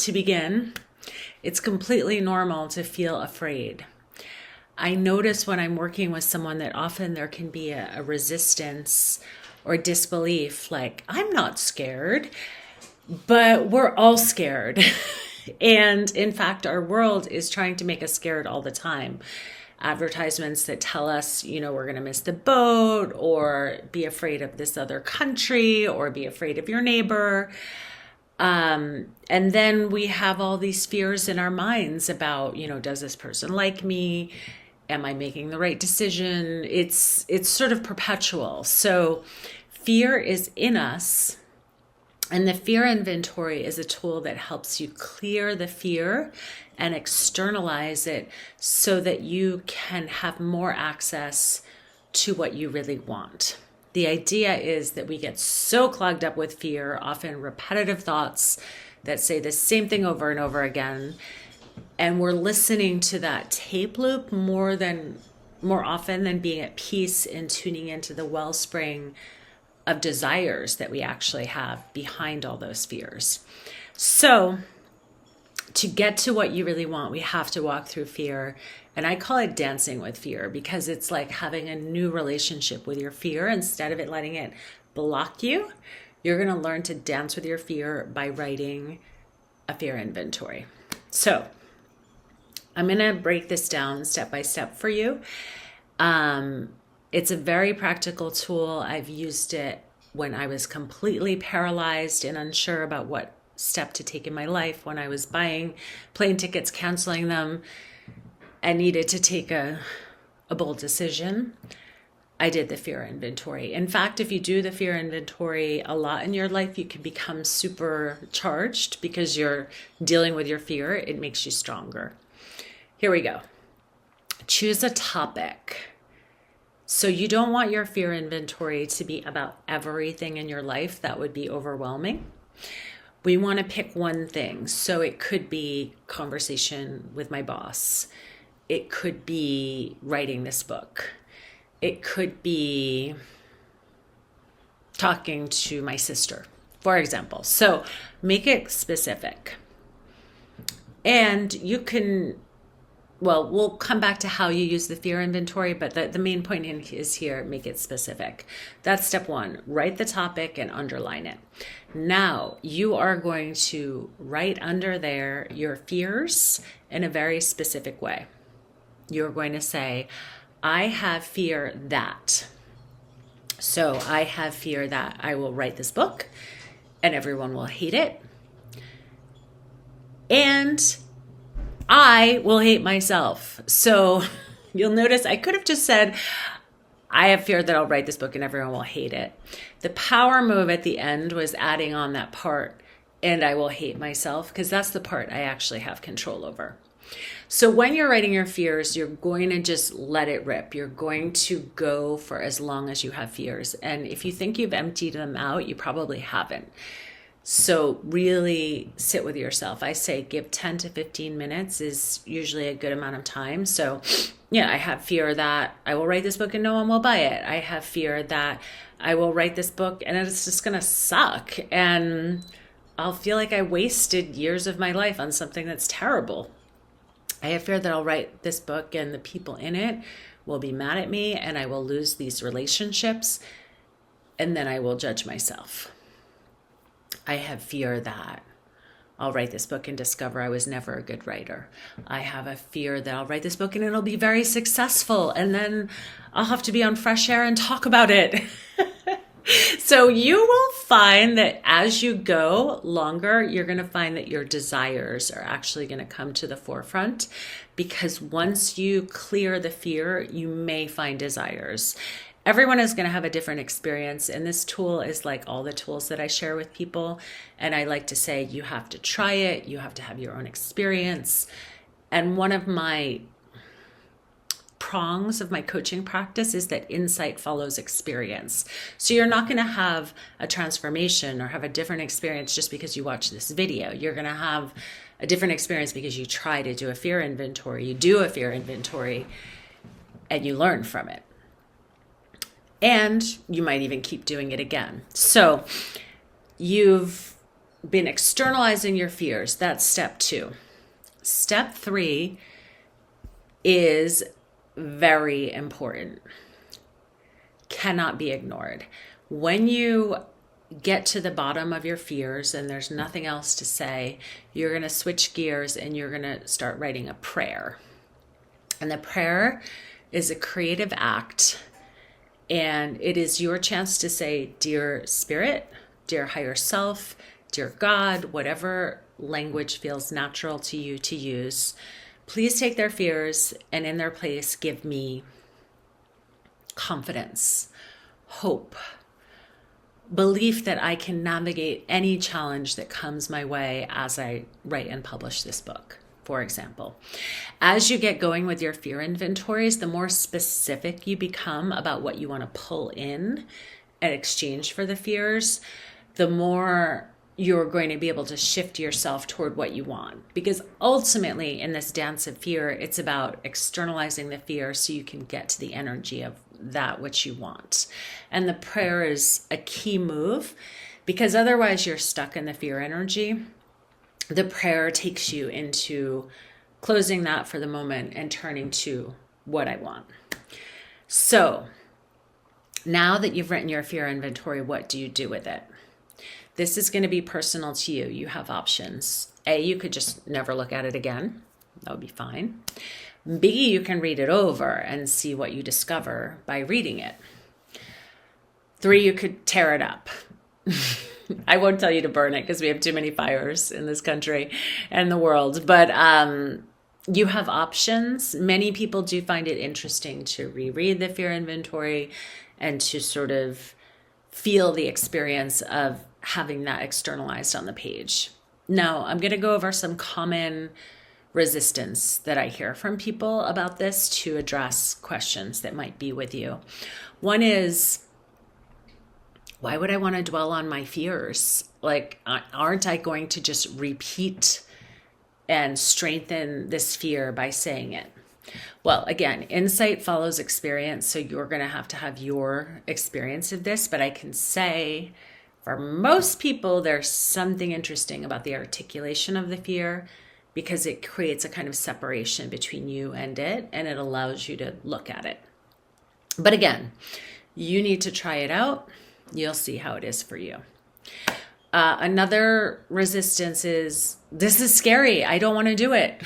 to begin, it's completely normal to feel afraid. I notice when I'm working with someone that often there can be a resistance or disbelief, like, I'm not scared, but we're all scared. And in fact, our world is trying to make us scared all the time. Advertisements that tell us, we're going to miss the boat, or be afraid of this other country, or be afraid of your neighbor. And then we have all these fears in our minds about, does this person like me? Am I making the right decision? It's sort of perpetual. So fear is in us. And the fear inventory is a tool that helps you clear the fear and externalize it so that you can have more access to what you really want. The idea is that we get so clogged up with fear, often repetitive thoughts that say the same thing over and over again. And we're listening to that tape loop more often than being at peace and tuning into the wellspring of desires that we actually have behind all those fears. So to get to what you really want, we have to walk through fear. And I call it dancing with fear, because it's like having a new relationship with your fear. Instead of it letting it block you, you're going to learn to dance with your fear by writing a fear inventory. So I'm going to break this down step by step for you. It's a very practical tool. I've used it when I was completely paralyzed and unsure about what step to take in my life, when I was buying plane tickets, canceling them, and needed to take a bold decision. I did the fear inventory. In fact, if you do the fear inventory a lot in your life, you can become supercharged because you're dealing with your fear. It makes you stronger. Here we go. Choose a topic. So you don't want your fear inventory to be about everything in your life. That would be overwhelming. We want to pick one thing. So it could be conversation with my boss. It could be writing this book. It could be talking to my sister, for example. So make it specific. And you can, we'll come back to how you use the fear inventory, but the main point is here, make it specific. That's step one. Write the topic and underline it. Now you are going to write under there your fears in a very specific way. You're going to say, I have fear that. So I have fear that I will write this book and everyone will hate it. And I will hate myself. So you'll notice I could have just said, I have fear that I'll write this book and everyone will hate it. The power move at the end was adding on that part, and I will hate myself, because that's the part I actually have control over. So when you're writing your fears, you're going to just let it rip. You're going to go for as long as you have fears. And if you think you've emptied them out, you probably haven't. So really sit with yourself. I say give 10 to 15 minutes is usually a good amount of time. So yeah, I have fear that I will write this book and no one will buy it. I have fear that I will write this book and it's just going to suck. And I'll feel like I wasted years of my life on something that's terrible. I have fear that I'll write this book and the people in it will be mad at me and I will lose these relationships and then I will judge myself. I have fear that I'll write this book and discover I was never a good writer. I have a fear that I'll write this book and it'll be very successful and then I'll have to be on Fresh Air and talk about it. So you will find that as you go longer, you're going to find that your desires are actually going to come to the forefront, because once you clear the fear, you may find desires. Everyone is going to have a different experience, and this tool is like all the tools that I share with people. And I like to say you have to try it, you have to have your own experience. And one of my prongs of my coaching practice is that insight follows experience. So you're not going to have a transformation or have a different experience just because you watch this video. You're going to have a different experience because you try to do a fear inventory. You do a fear inventory and you learn from it. And you might even keep doing it again. So you've been externalizing your fears. That's step 2. Step 3 is very important. Cannot be ignored. When you get to the bottom of your fears and there's nothing else to say, you're going to switch gears and you're going to start writing a prayer. And the prayer is a creative act, and it is your chance to say, Dear Spirit, dear higher self, dear God, whatever language feels natural to you to use, please take their fears and in their place give me confidence, hope, belief that I can navigate any challenge that comes my way as I write and publish this book, for example. As you get going with your fear inventories, the more specific you become about what you want to pull in in exchange for the fears, the more you're going to be able to shift yourself toward what you want. Because ultimately in this dance of fear, it's about externalizing the fear so you can get to the energy of that which you want. And the prayer is a key move, because otherwise you're stuck in the fear energy. The prayer takes you into closing that for the moment and turning to what I want. So now that you've written your fear inventory, what do you do with it? This is going to be personal to you. You have options. A, you could just never look at it again. That would be fine. B, you can read it over and see what you discover by reading it. 3, you could tear it up. I won't tell you to burn it because we have too many fires in this country and the world. But you have options. Many people do find it interesting to reread the fear inventory and to sort of feel the experience of having that externalized on the page. Now, I'm going to go over some common resistance that I hear from people about this to address questions that might be with you. One is, why would I want to dwell on my fears? Like, aren't I going to just repeat and strengthen this fear by saying it? Well, again, insight follows experience, so you're going to have your experience of this, but I can say for most people, there's something interesting about the articulation of the fear, because it creates a kind of separation between you and it, and it allows you to look at it. But again, you need to try it out. You'll see how it is for you. Another resistance is, this is scary. I don't want to do it.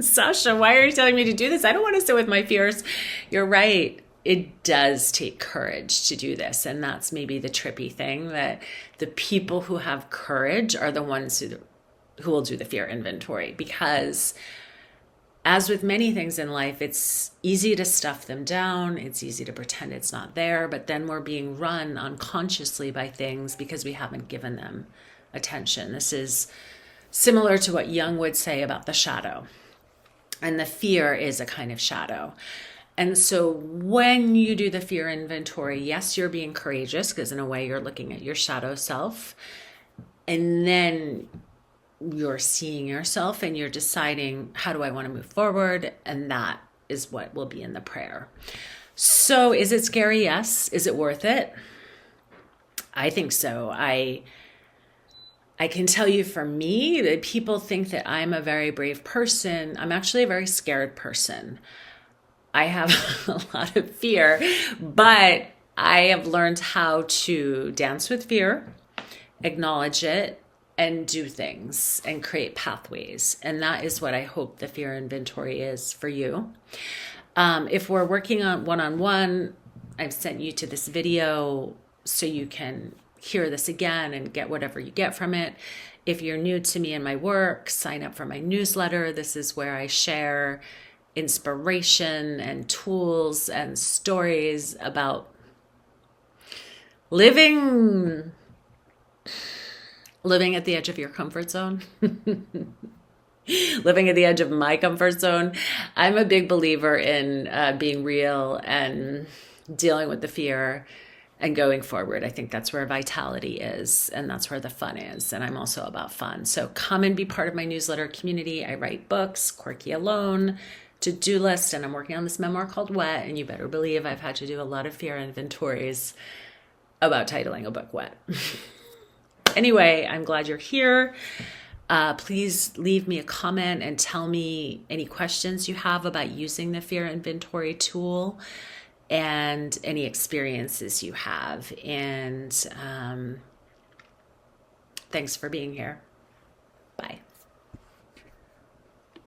Sasha, why are you telling me to do this? I don't want to sit with my fears. You're right. It does take courage to do this. And that's maybe the trippy thing, that the people who have courage are the ones who will do the fear inventory. Because as with many things in life, it's easy to stuff them down. It's easy to pretend it's not there. But then we're being run unconsciously by things because we haven't given them attention. This is similar to what Jung would say about the shadow. And the fear is a kind of shadow. And so when you do the fear inventory, yes, you're being courageous, because in a way you're looking at your shadow self. And then you're seeing yourself and you're deciding, how do I want to move forward? And that is what will be in the prayer. So is it scary? Yes. Is it worth it? I think so. I can tell you, for me, that people think that I'm a very brave person. I'm actually a very scared person. I have a lot of fear, but I have learned how to dance with fear, acknowledge it, and do things and create pathways. And that is what I hope the fear inventory is for you. If we're working on one-on-one, I've sent you to this video so you can hear this again and get whatever you get from it. If you're new to me and my work, sign up for my newsletter. This is where I share inspiration and tools and stories about living at the edge of your comfort zone. Living at the edge of my comfort zone. I'm a big believer in being real and dealing with the fear and going forward. I think that's where vitality is, and that's where the fun is. And I'm also about fun. So come and be part of my newsletter community. I write books, Quirky Alone, to-do list, and I'm working on this memoir called Wet, and you better believe I've had to do a lot of fear inventories about titling a book Wet. Anyway, I'm glad you're here. Please leave me a comment and tell me any questions you have about using the fear inventory tool and any experiences you have. And thanks for being here.